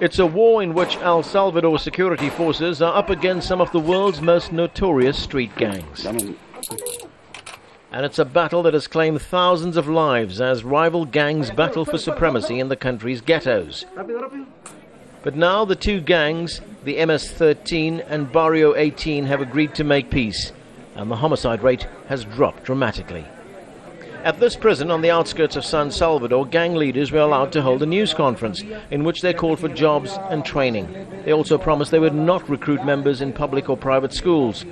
It's a war in which El Salvador security forces are up against some of the world's most notorious street gangs. And it's a battle that has claimed thousands of lives as rival gangs battle for supremacy in the country's ghettos. But now the two gangs, the MS-13 and Barrio 18, have agreed to make peace, and the homicide rate has dropped dramatically. At this prison on the outskirts of San Salvador, gang leaders were allowed to hold a news conference in which they called for jobs and training. They also promised they would not recruit members in public or private schools.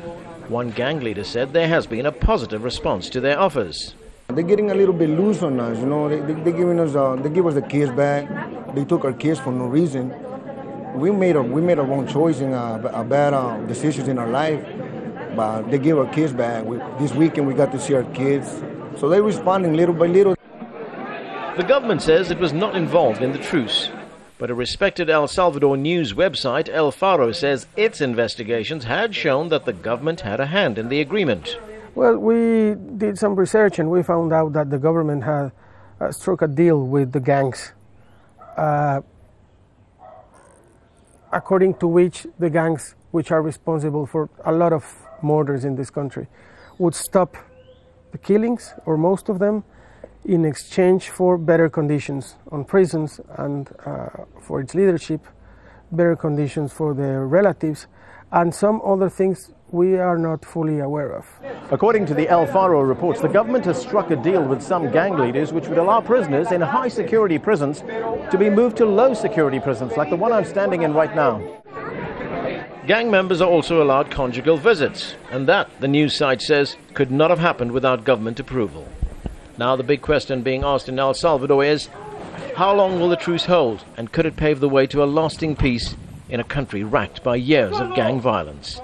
One gang leader said there has been a positive response to their offers. They're getting a little bit loose on us, you know. They give us the kids back. They took our kids for no reason. We made our own choice and bad decisions in our life, but they give our kids back. This weekend we got to see our kids. So they're responding little by little. The government says it was not involved in the truce, but a respected El Salvador news website, El Faro, says its investigations had shown that the government had a hand in the agreement. Well, we did some research and we found out that the government had struck a deal with the gangs, according to which the gangs, which are responsible for a lot of murders in this country, would stop the killings, or most of them, in exchange for better conditions on prisons and for its leadership, better conditions for their relatives, and some other things we are not fully aware of. According to the El Faro reports, the government has struck a deal with some gang leaders which would allow prisoners in high-security prisons to be moved to low-security prisons, like the one I'm standing in right now. Gang members are also allowed conjugal visits, and that, the news site says, could not have happened without government approval. Now the big question being asked in El Salvador is, how long will the truce hold, and could it pave the way to a lasting peace in a country racked by years of gang violence?